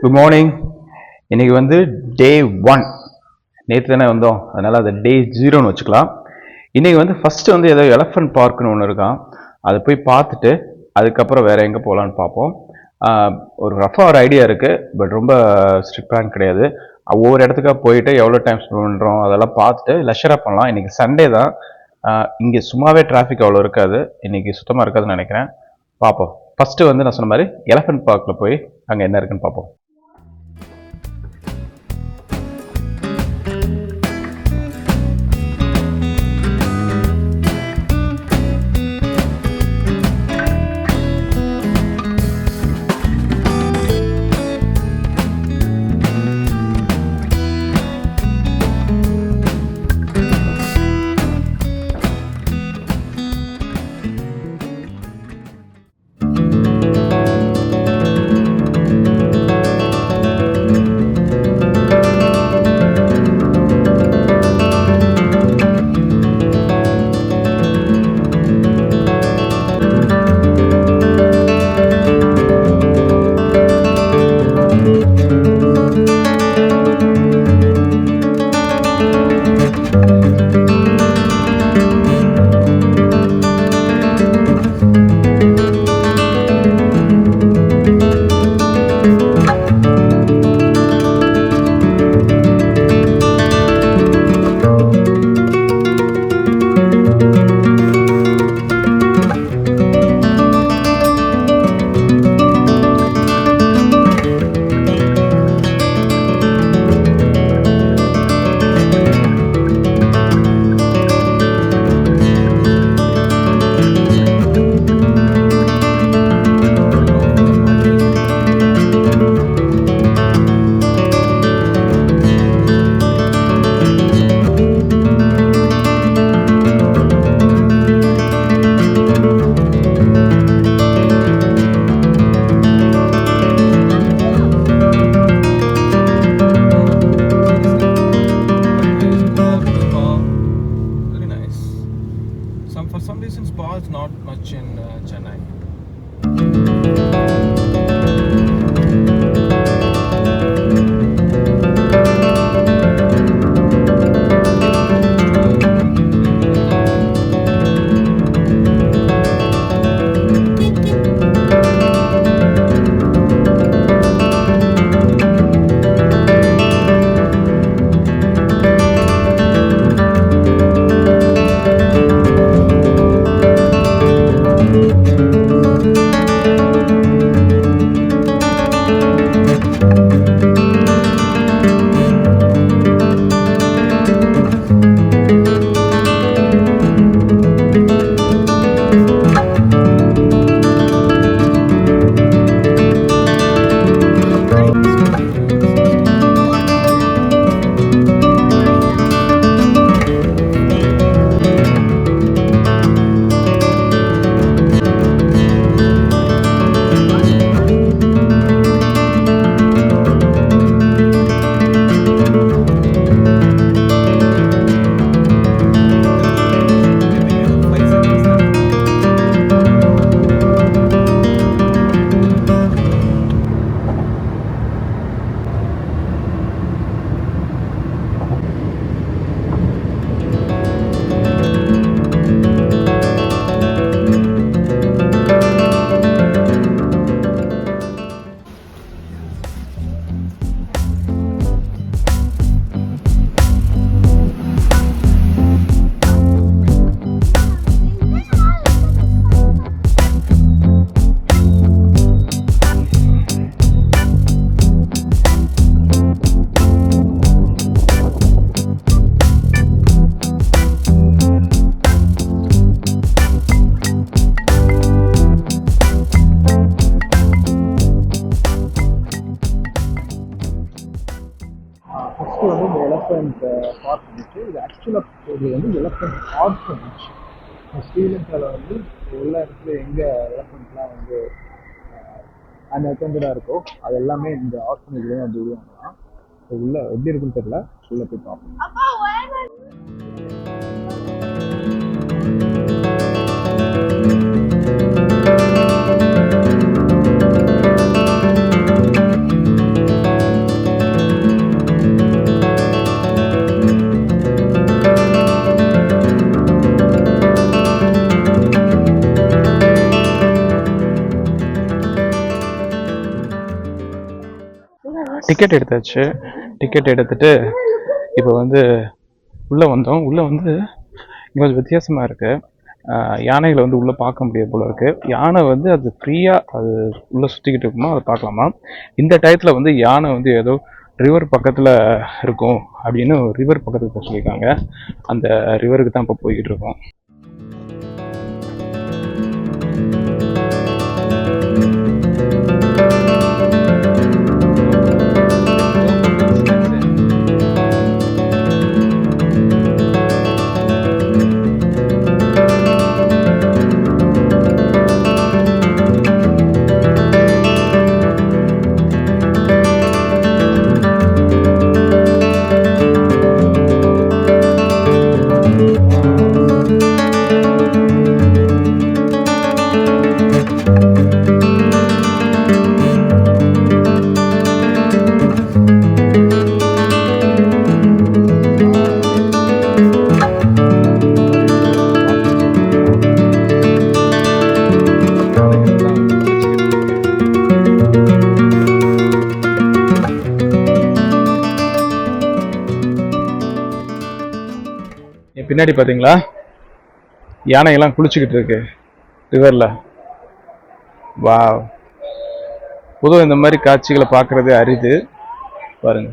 Good morning. இன்றைக்கி வந்து டே 1. நேற்று தானே வந்தோம், அதனால் அதை டே 0ன்னு வச்சுக்கலாம். இன்றைக்கி வந்து ஃபஸ்ட்டு வந்து ஏதோ எலஃபண்ட் பார்க்குன்னு ஒன்று இருக்கான், அதை போய் பார்த்துட்டு அதுக்கப்புறம் வேறு எங்கே போகலான்னு பார்ப்போம். ஒரு ரஃபாக ஒரு ஐடியா இருக்குது, பட் ரொம்ப ஸ்ட்ரிக்ட் பிளான் கிடையாது. ஒவ்வொரு இடத்துக்காக போயிட்டு எவ்வளோ டைம் ஸ்பெண்ட் பண்ணுறோம் அதெல்லாம் பார்த்துட்டு லெஷராக பண்ணலாம். இன்றைக்கி சண்டே தான், இங்கே சும்மாவே டிராஃபிக் அவ்வளோ இருக்காது, இன்றைக்கி சுத்தமாக இருக்காதுன்னு நினைக்கிறேன். பார்ப்போம். ஃபஸ்ட்டு வந்து நான் சொன்ன மாதிரி எலஃபண்ட் பார்க்கில் போய் அங்கே என்ன இருக்குன்னு பார்ப்போம். For some reason, spa is not much in Chennai. First வந்து இந்த எலஃபண்ட் பார்க் இருந்துச்சு. இது ஆக்சுவலாக இது வந்து எலஃபண்ட் ஆர்ஃபனேஜ். ஸ்ரீலங்காவில் வந்து எல்லா இடத்துல எங்கே எலஃபண்ட்லாம் வந்து அன்அட்டெண்டடாக இருக்கோ அது எல்லாமே இந்த ஆர்ஃபனேஜ்லேயே வந்து உருவாங்கலாம். ஸோ உள்ள எப்படி இருக்குன்னு தெரியல, உள்ளே போய் பார்ப்போம். டிக்கெட் எடுத்தாச்சு. டிக்கெட் எடுத்துட்டு இப்போ வந்து உள்ளே வந்தோம். உள்ளே வந்து இங்கே கொஞ்சம் வித்தியாசமாக இருக்குது. யானைகளை வந்து உள்ளே பார்க்க முடியாது போல இருக்குது. யானை வந்து அது ஃப்ரீயாக அது உள்ளே சுற்றிக்கிட்டு இருக்குமா, அதை பார்க்கலாமா. இந்த டயத்தில் வந்து யானை வந்து ஏதோ ரிவர் பக்கத்தில் இருக்கும் அப்படின்னு ரிவர் பக்கத்துக்கு போக சொல்லியிருக்காங்க. அந்த ரிவருக்கு தான் இப்போ போய்கிட்டு இருக்கோம். பின்னாடி பார்த்தீங்களா, யானையெல்லாம் குளிச்சுக்கிட்டு இருக்கு ரிவரில். வா, பொதுவாக இந்த மாதிரி காட்சிகளை பார்க்கறது அரிது. பாருங்க.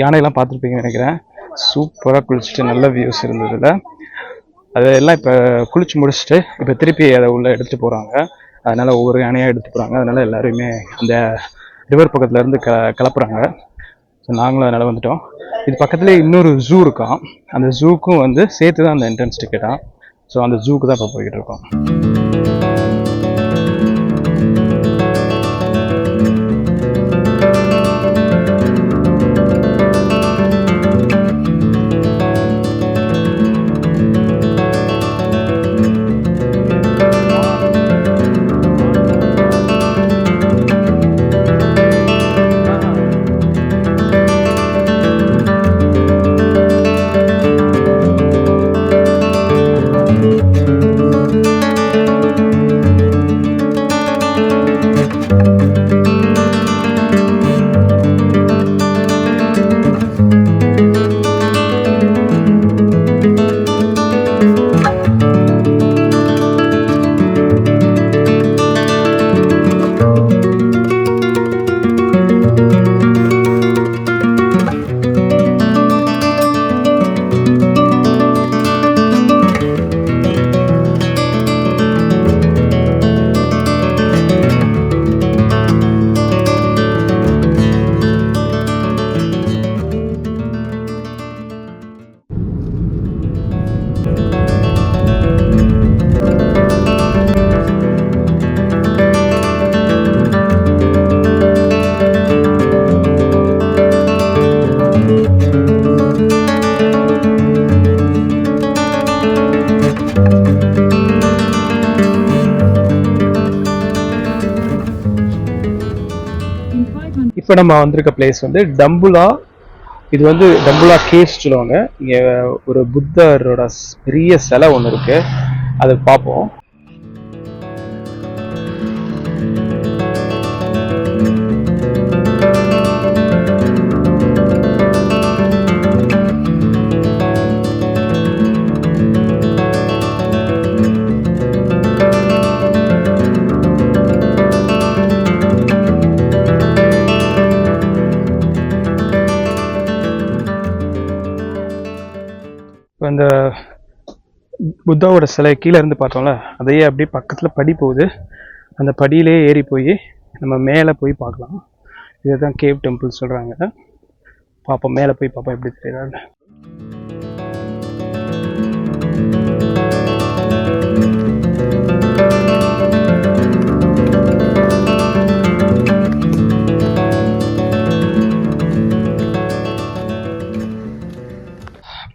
யானையெல்லாம் பார்த்துருப்பீங்கன்னு நினைக்கிறேன். சூப்பராக குளிச்சுட்டு நல்ல வியூஸ் இருந்ததில்ல. அதெல்லாம் இப்போ குளிச்சு முடிச்சுட்டு இப்போ திருப்பி அதை உள்ளே எடுத்துகிட்டு போகிறாங்க. அதனால் ஒவ்வொரு யானையாக எடுத்துகிட்டு போகிறாங்க. அதனால் எல்லாருமே அந்த ரிவர் பக்கத்தில் இருந்து கிளப்புறாங்க. ஸோ நாங்களும் அதனால் வந்துட்டோம். இது பக்கத்துலேயே இன்னொரு ஜூ இருக்கான். அந்த ஜூக்கும் வந்து சேர்த்து தான் அந்த என்ட்ரன்ஸ் டிக்கெட்டாக. ஸோ அந்த ஜூக்கு தான் இப்போ போய்கிட்டு இருக்கோம். இப்போ நம்ம வந்திருக்க பிளேஸ் வந்து டம்புலா. இது வந்து டம்புலா கேவ்ஸ் சொல்லுவாங்க. இங்கே ஒரு புத்தரோட பெரிய சிலை ஒன்று இருக்கு, அதை பார்ப்போம். புத்தாவோட சிலை கீழே இருந்து பார்த்தோம்ல, அதையே அப்படியே பக்கத்தில் படி போகுது. அந்த படியிலே ஏறி போய் நம்ம மேலே போய் பார்க்கலாம். இதுதான் கேவ் டெம்பிள் சொல்கிறாங்க. பார்ப்போம், மேலே போய் பார்ப்போம் எப்படி தெரியுறாங்க.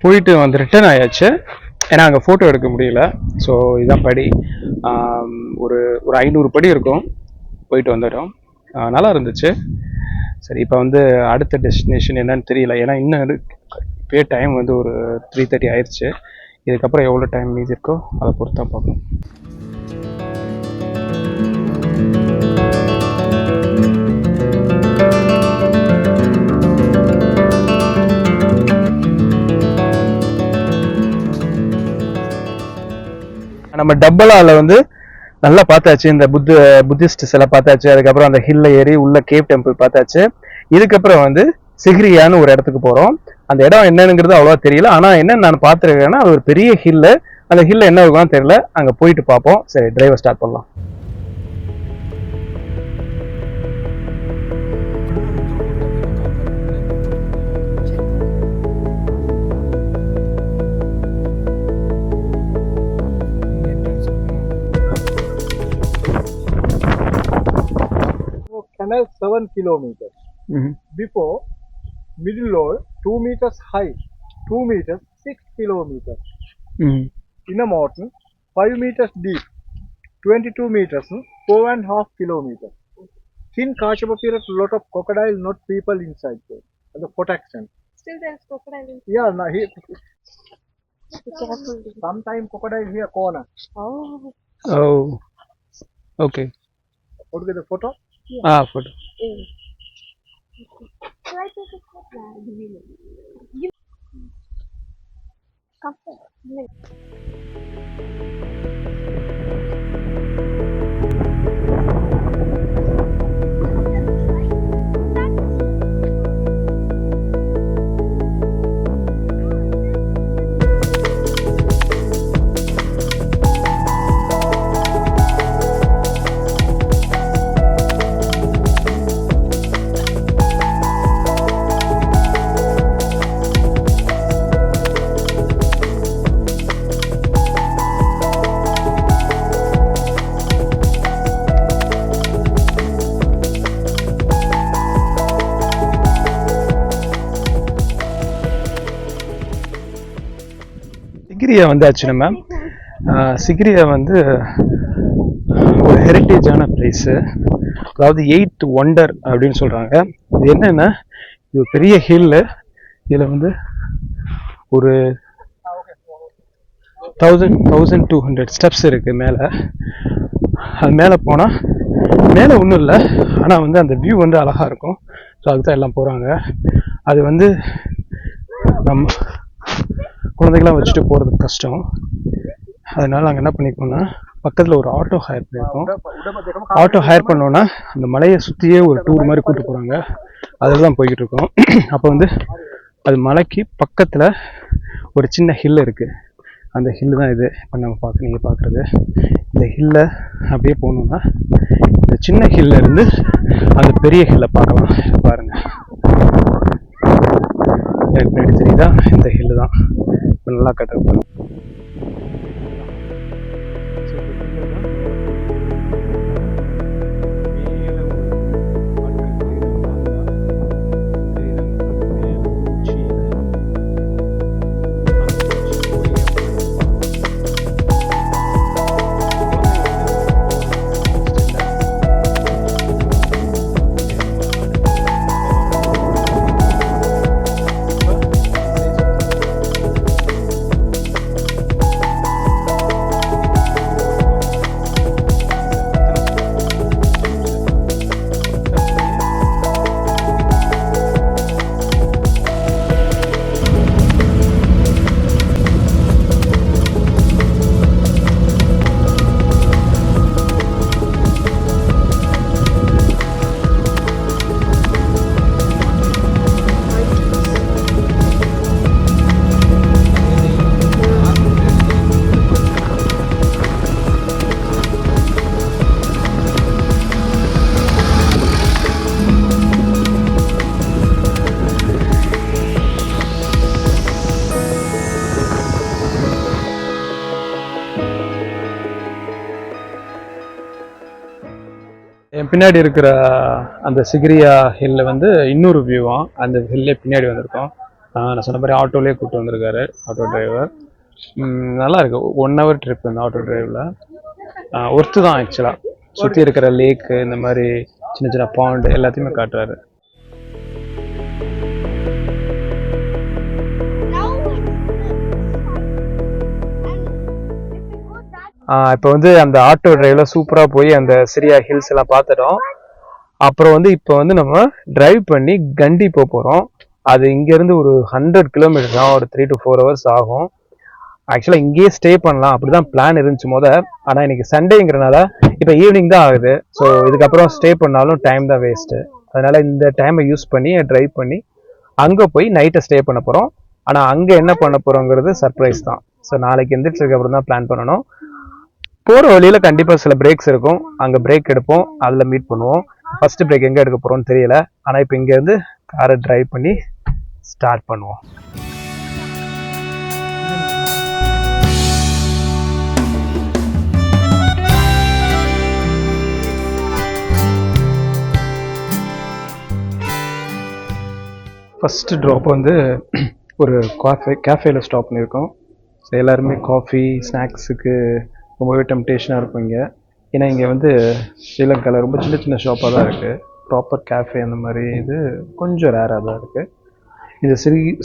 போயிட்டு வந்து ரிட்டர்ன் ஆயாச்சு. ஏன்னா அங்கே ஃபோட்டோ எடுக்க முடியல. ஸோ இதுதான் படி. ஒரு 500 படி இருக்கும். போயிட்டு வந்துட்டோம். நல்லா இருந்துச்சு. சரி, இப்போ வந்து அடுத்த டெஸ்டினேஷன் என்னன்னு தெரியல. ஏன்னா இன்னும் இப்போயே டைம் வந்து ஒரு 3:30 ஆயிடுச்சு. இதுக்கப்புறம் எவ்வளோ டைம் மீதி இருக்கோ அதை பொறுத்து தான் பார்க்கணும். நம்ம டப்பலாவில் வந்து நல்லா பார்த்தாச்சு. இந்த புத்திஸ்ட் சிலை பார்த்தாச்சு. அதுக்கப்புறம் அந்த ஹில்ல ஏறி உள்ள கேவ் டெம்பிள் பார்த்தாச்சு. இதுக்கப்புறம் வந்து சிகிரியான்னு ஒரு இடத்துக்கு போகிறோம். அந்த இடம் என்னங்கிறது அவ்வளோவா தெரியல. ஆனால் என்ன நான் பார்த்துருக்கேன்னா, அது ஒரு பெரிய ஹில்லு. அந்த ஹில்ல என்ன இருக்குன்னு தெரியல. அங்கே போயிட்டு பார்ப்போம். சரி, டிரைவர் ஸ்டார்ட் பண்ணலாம். Canal 7 kilometers. Before, middle road 2 meters high, 2 meters 6 kilometers. In a mountain 5 meters deep, 22 meters 4.5 kilometers. In Kashapa period, lot of crocodile, not people inside there. The protection. Still there's crocodile in Yeah, no, here. Be careful. Sometime crocodile here corner. Oh. Oh, okay. What is the photo? Photo. Should I take a photo? Sigiriya வந்தாச்சு நம்ம. சிகிரியா வந்து ஒரு ஹெரிட்டேஜான place. அதாவது 8th wonder அப்படின்னு சொல்கிறாங்க. இது என்னென்னா, இது பெரிய ஹில்லு. இதில் வந்து ஒரு 1200 ஸ்டெப்ஸ் இருக்குது மேலே. அது மேலே போனால் மேலே ஒன்றும் இல்லை, ஆனால் வந்து அந்த வியூ வந்து அழகாக இருக்கும். ஸோ அதுக்கு தான் எல்லாம் போகிறாங்க. அது வந்து நம்ம குழந்தைகளாம் வச்சுட்டு போகிறது கஷ்டம். அதனால நாங்கள் என்ன பண்ணிக்கோன்னா, பக்கத்தில் ஒரு ஆட்டோ ஹையர் பண்ணியிருக்கோம். ஆட்டோ ஹையர் பண்ணோன்னா அந்த மலையை சுற்றியே ஒரு டூர் மாதிரி கூப்பிட்டு போகிறாங்க. அதில் தான் போய்கிட்டு இருக்கோம். அப்போ வந்து அது மலைக்கு பக்கத்தில் ஒரு சின்ன ஹில் இருக்குது. அந்த ஹில்லு தான் இது. இப்போ நம்ம நீங்கள் பார்க்குறது இந்த ஹில்லை அப்படியே போகணுன்னா, இந்த சின்ன ஹில்ல இருந்து அந்த பெரிய ஹில்லை பார்க்கலாம். பாருங்கள், எனக்கு தெரியுதா? இந்த ஹில்லு தான் இப்போ நல்லா கட்டப்படும். என் பின்னாடி இருக்கிற அந்த சிகிரியா ஹில்ல வந்து இன்னொரு வியூவா, அந்த ஹில்லே பின்னாடி வந்திருக்கோம். நான் சொன்ன மாதிரி ஆட்டோலேயே கூப்பிட்டு வந்திருக்காரு ஆட்டோ டிரைவர். நல்லா இருக்கு. 1 hour ட்ரிப் இந்த ஆட்டோ டிரைவில். ஒர்த்து தான் ஆக்சுவலாக. சுற்றி இருக்கிற லேக்கு, இந்த மாதிரி சின்ன சின்ன பாண்ட் எல்லாத்தையுமே காட்டுறாரு. இப்போ வந்து அந்த ஆட்டோ டிரைவ்ல சூப்பராக போய் அந்த சிரியா ஹில்ஸ் எல்லாம் பார்த்துட்டோம். அப்புறம் வந்து இப்போ வந்து நம்ம டிரைவ் பண்ணி கண்டி போக போகிறோம். அது இங்கேருந்து ஒரு 100 kilometers தான், ஒரு 3 to 4 hours ஆகும். ஆக்சுவலாக இங்கேயே ஸ்டே பண்ணலாம் அப்படி தான் பிளான் இருந்துச்சு ஆனால் இன்னைக்கு சண்டேங்கிறனால இப்போ ஈவினிங் தான் ஆகுது. ஸோ இதுக்கப்புறம் ஸ்டே பண்ணாலும் டைம் தான் வேஸ்ட்டு. அதனால் இந்த டைமை யூஸ் பண்ணி டிரைவ் பண்ணி அங்கே போய் நைட்டை ஸ்டே பண்ண போகிறோம். ஆனால் அங்கே என்ன பண்ண போகிறோங்கிறது சர்ப்ரைஸ் தான். ஸோ நாளைக்கு எந்திரிச்சதுக்கு அப்புறம் தான் பிளான் பண்ணணும். போகிற வழியில் கண்டிப்பாக சில பிரேக்ஸ் இருக்கும், அங்கே பிரேக் எடுப்போம், அதில் மீட் பண்ணுவோம். ஃபர்ஸ்ட் பிரேக் எங்கே எடுக்க போகிறோம்னு தெரியல. ஆனால் இப்போ இங்கேருந்து காரை டிரைவ் பண்ணி ஸ்டார்ட் பண்ணுவோம். ஃபஸ்ட்டு ட்ராப் வந்து ஒரு கேஃபேல ஸ்டாப் பண்ணியிருக்கோம். ஸோ எல்லாருமே காஃபி ஸ்நாக்ஸுக்கு ரொம்பவே டெம்டேஷனாக இருக்கும் இங்கே. ஏன்னா இங்கே வந்து ஸ்ரீலங்காவில் ரொம்ப சின்ன சின்ன ஷாப்பாக தான் இருக்குது. ப்ராப்பர் கேஃபே அந்த மாதிரி இது கொஞ்சம் ரேராக தான் இருக்குது. இந்த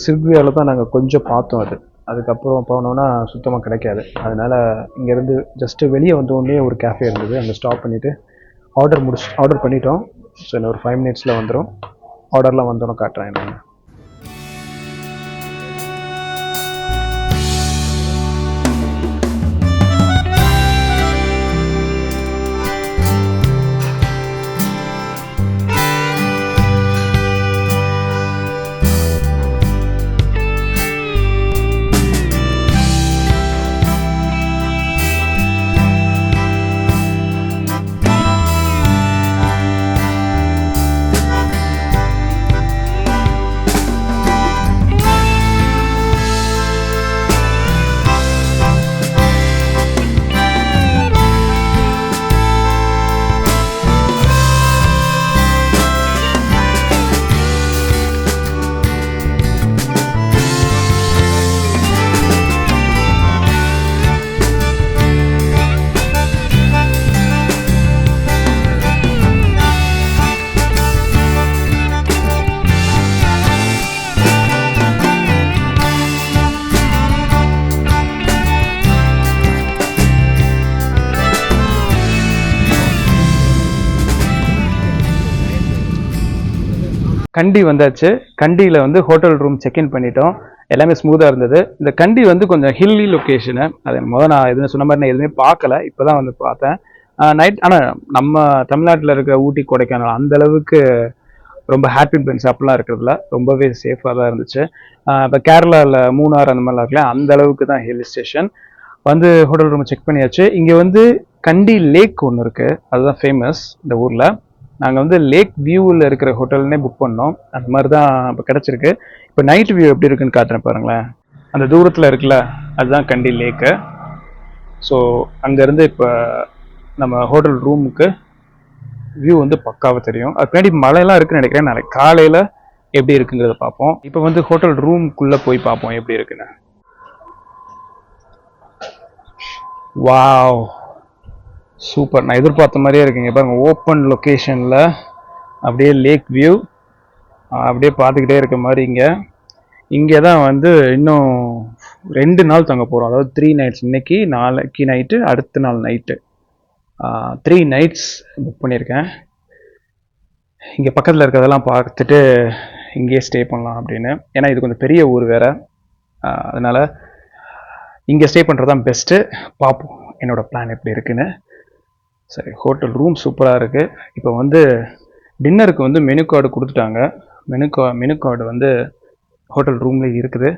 சிர்குவியாவில் தான் நாங்கள் கொஞ்சம் பார்த்தோம். அதுக்கப்புறம் போனோன்னா சுத்தமாக கிடைக்காது. அதனால் இங்கேருந்து ஜஸ்ட்டு வெளியே வந்தோடனே ஒரு கேஃபே இருந்தது, அங்கே ஸ்டாப் பண்ணிவிட்டு ஆர்டர் பண்ணிட்டோம். ஸோ இன்னும் ஒரு 5 minutes வந்துடும். ஆர்டர்லாம் வந்தோன்னு காட்டுறேன் என்னென்னு. கண்டி வந்தாச்சு. கண்டியில் வந்து ஹோட்டல் ரூம் செக்இன் பண்ணிட்டோம். எல்லாமே ஸ்மூத்தாக இருந்தது. இந்த கண்டி வந்து கொஞ்சம் ஹில்லி லொக்கேஷனு. அது நான் எதுவும் சொன்ன மாதிரி நான் எதுவுமே பார்க்கல, இப்போ தான் வந்து பார்த்தேன் நைட். ஆனால் நம்ம தமிழ்நாட்டில் இருக்கிற ஊட்டி கொடைக்கானல் அந்த அளவுக்கு ரொம்ப ஹாப்பி பென்ஸ் அப்படிலாம் இருக்கிறதுல ரொம்பவே சேஃபாக தான் இருந்துச்சு. இப்போ கேரளாவில் மூணார் அந்த மாதிரிலாம் இருக்குல்ல, அந்த அளவுக்கு தான் ஹில் ஸ்டேஷன். வந்து ஹோட்டல் ரூம் செக் பண்ணியாச்சு. இங்கே வந்து கண்டி லேக் ஒன்று இருக்குது, அதுதான் ஃபேமஸ் இந்த ஊரில். நாங்கள் வந்து லேக் வியூவில் இருக்கிற ஹோட்டல்னே புக் பண்ணோம். அந்த மாதிரி தான் இப்போ கிடச்சிருக்கு. இப்போ நைட் வியூ எப்படி இருக்குன்னு காட்டுறேன் பாருங்களேன். அந்த தூரத்தில் இருக்குல்ல, அதுதான் கண்டி லேக்கு. ஸோ அங்கேருந்து இப்போ நம்ம ஹோட்டல் ரூமுக்கு வியூ வந்து பக்காவாக தெரியும். அது பின்னாடி மழையெல்லாம் இருக்குன்னு நினைக்கிறேன். நாளைக்கு காலையில் எப்படி இருக்குங்கிறத பார்ப்போம். இப்போ வந்து ஹோட்டல் ரூமுக்குள்ளே போய் பார்ப்போம் எப்படி இருக்குன்னு. Wow, super. நான் எதிர்பார்த்த மாதிரியே இருக்குங்க பாருங்க. ஓப்பன் லொக்கேஷனில் அப்படியே லேக் வியூ அப்படியே பார்த்துக்கிட்டே இருக்க மாதிரி. இங்கே தான் வந்து இன்னும் 2 நாள் தங்க போகிறோம். அதாவது 3 nights. இன்னைக்கு நாளைக்கு நைட்டு, அடுத்த நாள் நைட்டு 3 nights புக் பண்ணியிருக்கேன். இங்கே பக்கத்தில் இருக்கிறதெல்லாம் பார்த்துட்டு இங்கேயே ஸ்டே பண்ணலாம் அப்படின்னு. ஏன்னா இது கொஞ்சம் பெரிய ஊர் வேறு, அதனால் இங்கே ஸ்டே பண்ணுறது தான் பெஸ்ட்டு. பார்ப்போம் என்னோடய பிளான் எப்படி இருக்குன்னு. சரி, ஹோட்டல் ரூம் சூப்பராக இருக்குது. இப்போ வந்து டின்னருக்கு வந்து மெனு கார்டு கொடுத்துட்டாங்க. மெனு கார்டு வந்து ஹோட்டல் ரூம்லேயே இருக்குது.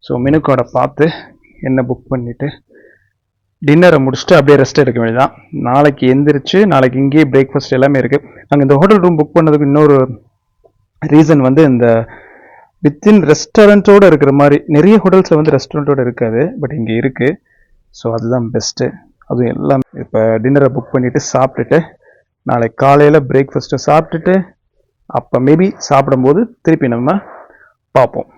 ஸோ மெனு கார்டை பார்த்து என்ன புக் பண்ணிவிட்டு டின்னரை முடிச்சுட்டு அப்படியே ரெஸ்ட் எடுக்க வேண்டியதான். நாளைக்கு எந்திரிச்சு நாளைக்கு இங்கேயே பிரேக்ஃபாஸ்ட் எல்லாமே இருக்குது. நாங்கள் இந்த ஹோட்டல் ரூம் புக் பண்ணதுக்கு இன்னொரு ரீசன் வந்து இந்த வித்தின் ரெஸ்டாரண்ட்டோடு இருக்கிற மாதிரி. நிறைய ஹோட்டல்ஸில் வந்து ரெஸ்டாரண்ட்டோடு இருக்காது, பட் இங்கே இருக்குது. ஸோ அதுதான் பெஸ்ட்டு. அதுவும் எல்லாம் இப்போ டின்னரை புக் பண்ணிவிட்டு சாப்பிட்டுட்டு நாளைக்கு காலையில் பிரேக்ஃபாஸ்ட்டை சாப்பிட்டுட்டு அப்போ மேபி சாப்பிடும்போது திருப்பி நம்ம பார்ப்போம்.